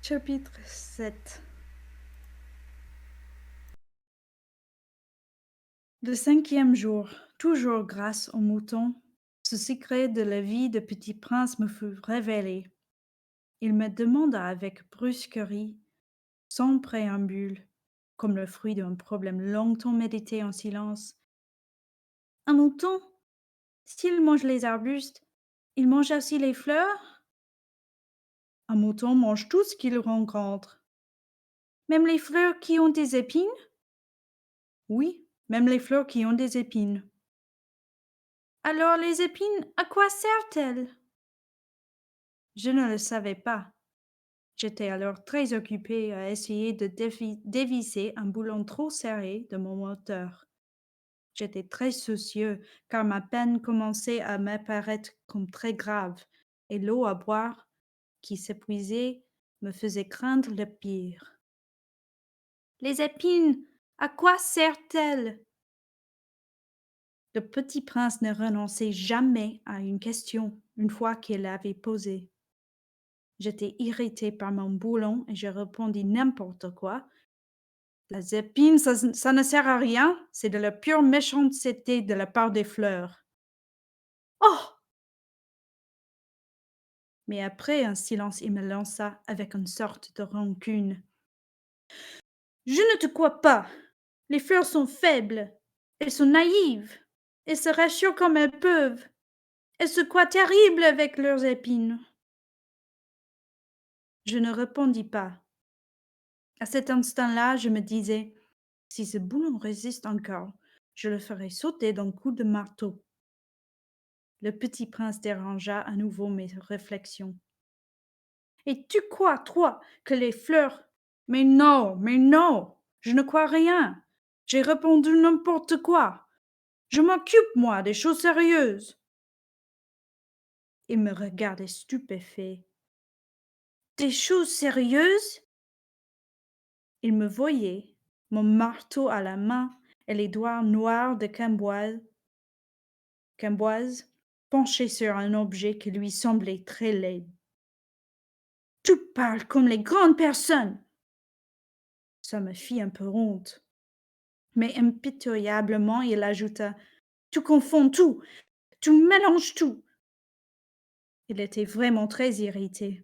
Chapitre 7. Le 5e jour, toujours grâce au mouton, ce secret de la vie de Petit Prince me fut révélé. Il me demanda avec brusquerie, sans préambule, comme le fruit d'un problème longtemps médité en silence: Un mouton, s'il mange les arbustes, il mange aussi les fleurs? Un mouton mange tout ce qu'il rencontre. Même les fleurs qui ont des épines? Oui, même les fleurs qui ont des épines. Alors les épines, à quoi servent-elles? Je ne le savais pas. J'étais alors très occupée à essayer de dévisser un boulon trop serré de mon moteur. J'étais très soucieux car ma peine commençait à m'apparaître comme très grave et l'eau à boire, qui s'épuisait, me faisait craindre le pire. Les épines, à quoi servent-elles? Le petit prince ne renonçait jamais à une question une fois qu'il l'avait posée. J'étais irritée par mon boulon et je répondis n'importe quoi. Les épines, ça ne sert à rien, c'est de la pure méchanceté de la part des fleurs. Oh! Mais après un silence, il me lança avec une sorte de rancune. Je ne te crois pas. Les fleurs sont faibles. Elles sont naïves. Elles se rassurent comme elles peuvent. Elles se croient terribles avec leurs épines. Je ne répondis pas. À cet instant-là, je me disais: si ce boulon résiste encore, je le ferai sauter d'un coup de marteau. Le petit prince dérangea à nouveau mes réflexions. Et tu crois, toi, que les fleurs... mais non, je ne crois rien. J'ai répondu n'importe quoi. Je m'occupe, moi, des choses sérieuses. Il me regardait stupéfait. Des choses sérieuses? Il me voyait, mon marteau à la main et les doigts noirs de Camboise, penché sur un objet qui lui semblait très laid. Tu parles comme les grandes personnes. Ça me fit un peu honte. Mais impitoyablement, il ajouta: Tu confonds tout, tu mélanges tout. Il était vraiment très irrité.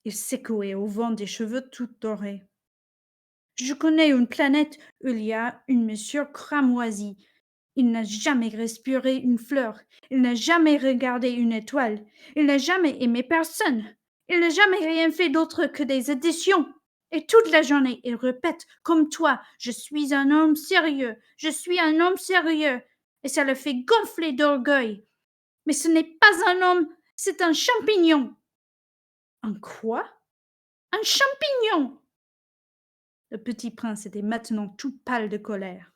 Il secouait au vent des cheveux tout dorés. Je connais une planète où il y a une monsieur cramoisi. Il n'a jamais respiré une fleur. Il n'a jamais regardé une étoile. Il n'a jamais aimé personne. Il n'a jamais rien fait d'autre que des additions. Et toute la journée, il répète, comme toi: Je suis un homme sérieux. Je suis un homme sérieux. Et ça le fait gonfler d'orgueil. Mais ce n'est pas un homme, c'est un champignon. Un quoi? Un champignon! Le petit prince était maintenant tout pâle de colère.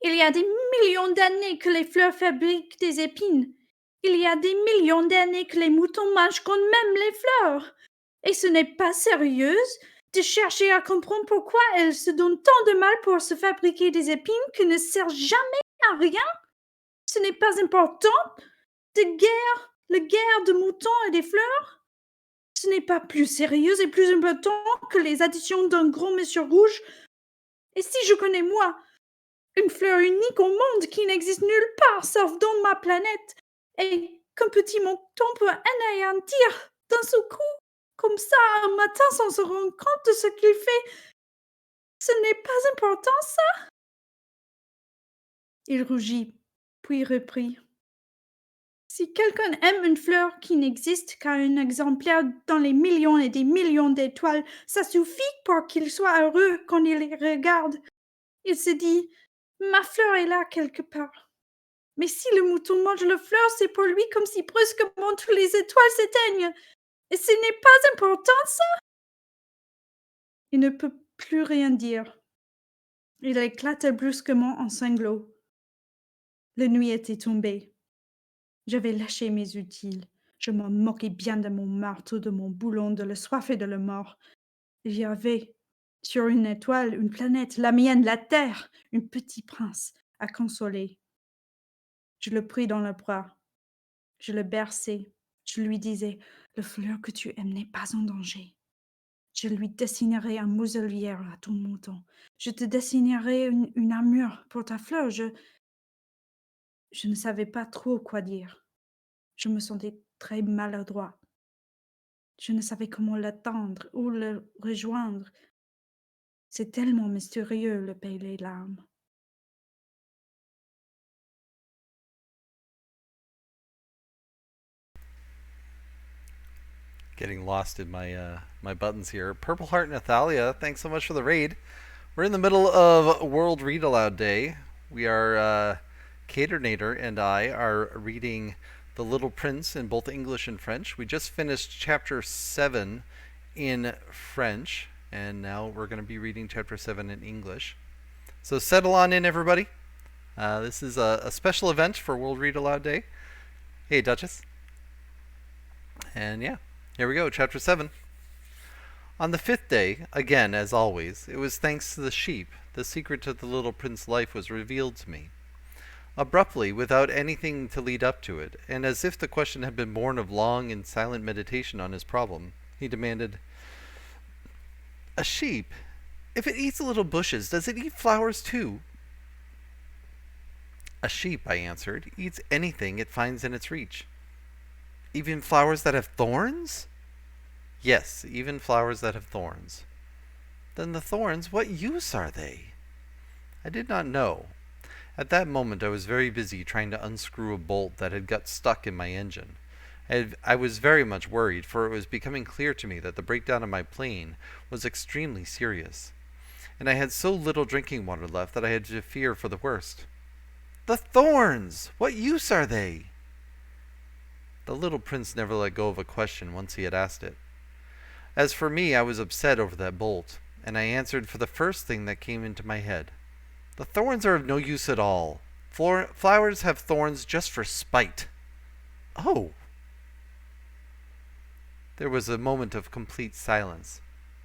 Il y a des millions d'années que les fleurs fabriquent des épines. Il y a des millions d'années que les moutons mangent quand même les fleurs. Et ce n'est pas sérieux de chercher à comprendre pourquoi elles se donnent tant de mal pour se fabriquer des épines qui ne servent jamais à rien. Ce n'est pas important la guerre de moutons et des fleurs. Ce n'est pas plus sérieux et plus important que les additions d'un gros monsieur rouge. Et si je connais, moi, une fleur unique au monde qui n'existe nulle part sauf dans ma planète, et qu'un petit mouton peut anéantir d'un seul coup, comme ça, un matin, sans se rendre compte de ce qu'il fait, ce n'est pas important, ça? Il rougit, puis reprit: Si quelqu'un aime une fleur qui n'existe qu'à un exemplaire dans les millions et des millions d'étoiles, ça suffit pour qu'il soit heureux quand il les regarde. Il se dit: Ma fleur est là quelque part. Mais si le mouton mange la fleur, c'est pour lui comme si brusquement toutes les étoiles s'éteignent. Et ce n'est pas important, ça? Il ne peut plus rien dire. Il éclata brusquement en sanglots. La nuit était tombée. J'avais lâché mes utiles. Je me moquais bien de mon marteau, de mon boulon, de la soif et de la mort. Il y avait, sur une étoile, une planète, la mienne, la Terre, un petit prince à consoler. Je le pris dans les bras. Je le berçai. Je lui disais: «Le fleur que tu aimes n'est pas en danger. Je lui dessinerai un muselière à ton mouton. Je te dessinerai une armure pour ta fleur.» Je ne savais pas trop quoi dire. Je me sentais très maladroit. Je ne savais comment l'attendre ou le rejoindre. C'est tellement mystérieux, le pays des larmes. Getting lost in my buttons here. Purple Heart and Athalia, thanks so much for the raid. We're in the middle of World Read Aloud Day. We are Caternator and I are reading The Little Prince in both English and French. We just finished chapter 7 in French, and now we're going to be reading chapter 7 in English. So settle on in, everybody. This is a special event for World Read Aloud Day. Hey, Duchess. And yeah, here we go, chapter 7. On the 5th day, again as always, it was thanks to the sheep, the secret to the little prince's life was revealed to me. Abruptly, without anything to lead up to it, and as if the question had been born of long and silent meditation on his problem, he demanded, "A sheep, if it eats little bushes, does it eat flowers too?" "A sheep," I answered, "eats anything it finds in its reach." "Even flowers that have thorns?" "Yes, even flowers that have thorns." "Then the thorns, what use are they?" I did not know. At that moment I was very busy trying to unscrew a bolt that had got stuck in my engine. I was very much worried, for it was becoming clear to me that the breakdown of my plane was extremely serious, and I had so little drinking water left that I had to fear for the worst. "The thorns! What use are they?" The little prince never let go of a question once he had asked it. As for me, I was upset over that bolt, and I answered for the first thing that came into my head. "The thorns are of no use at all. Flowers have thorns just for spite." "Oh!" There was a moment of complete silence.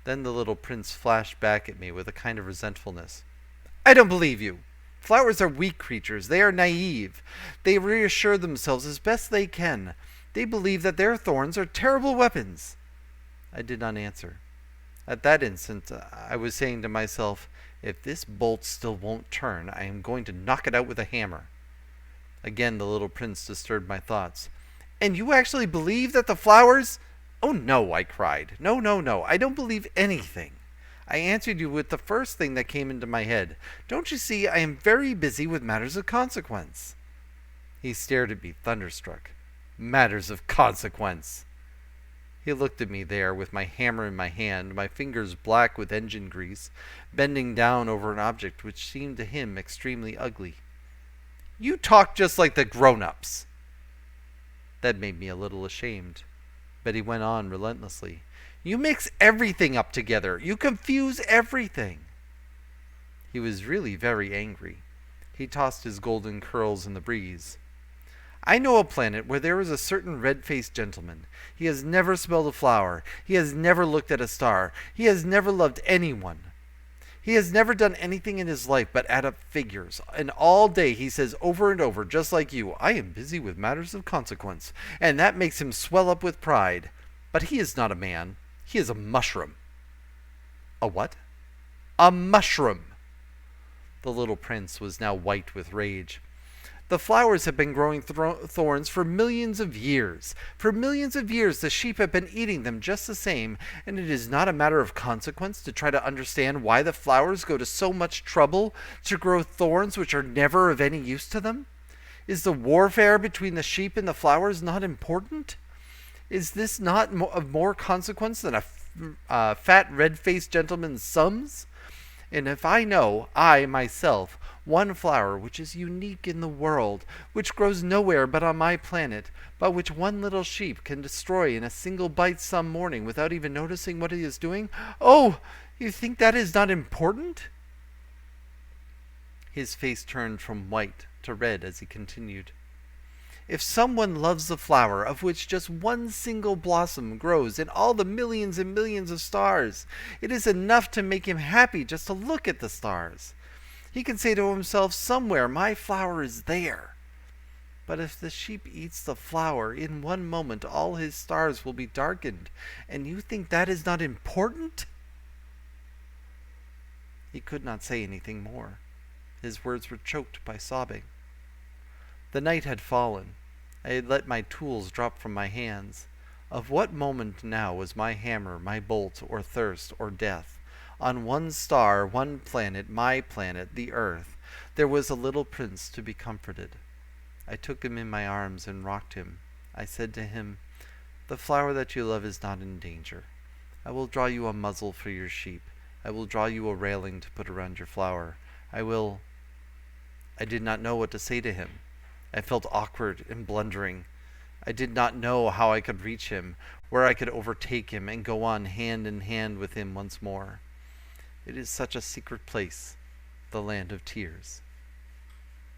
Then the little prince flashed back at me with a kind of resentfulness. "I don't believe you. Flowers are weak creatures. They are naive. They reassure themselves as best they can. They believe that their thorns are terrible weapons." I did not answer. At that instant, I was saying to myself, if this bolt still won't turn, I am going to knock it out with a hammer. Again the little prince disturbed my thoughts. "And you actually believe that the flowers—" "Oh, no," I cried. "No, no, no. I don't believe anything. I answered you with the first thing that came into my head. Don't you see I am very busy with matters of consequence?" He stared at me, thunderstruck. Matters of consequence! He looked at me there, with my hammer in my hand, my fingers black with engine grease, bending down over an object which seemed to him extremely ugly. "You talk just like the grown-ups." That made me a little ashamed. But he went on relentlessly. "You mix everything up together. You confuse everything." He was really very angry. He tossed his golden curls in the breeze. "I know a planet where there is a certain red-faced gentleman. He has never smelled a flower. He has never looked at a star. He has never loved anyone. He has never done anything in his life but add up figures. And all day he says over and over, just like you, 'I am busy with matters of consequence.' And that makes him swell up with pride. But he is not a man. He is a mushroom." "A what?" "A mushroom." The little prince was now white with rage. "The flowers have been growing thorns for millions of years. For millions of years the sheep have been eating them just the same, and it is not a matter of consequence to try to understand why the flowers go to so much trouble to grow thorns which are never of any use to them. Is the warfare between the sheep and the flowers not important? Is this not of more consequence than a fat red-faced gentleman's sums? And if I know, I, myself, one flower which is unique in the world, which grows nowhere but on my planet, but which one little sheep can destroy in a single bite some morning without even noticing what he is doing, oh, you think that is not important?" His face turned from white to red as he continued. "If someone loves the flower of which just one single blossom grows in all the millions and millions of stars, it is enough to make him happy just to look at the stars. He can say to himself, 'Somewhere my flower is there.' But if the sheep eats the flower, in one moment all his stars will be darkened, and you think that is not important?" He could not say anything more. His words were choked by sobbing. The night had fallen. I had let my tools drop from my hands. Of what moment now was my hammer, my bolt, or thirst, or death? On one star, one planet, my planet, the earth, there was a little prince to be comforted. I took him in my arms and rocked him. I said to him, "The flower that you love is not in danger. I will draw you a muzzle for your sheep. I will draw you a railing to put around your flower. I did not know what to say to him. I felt awkward and blundering. I did not know how I could reach him, where I could overtake him and go on hand in hand with him once more. It is such a secret place, the land of tears.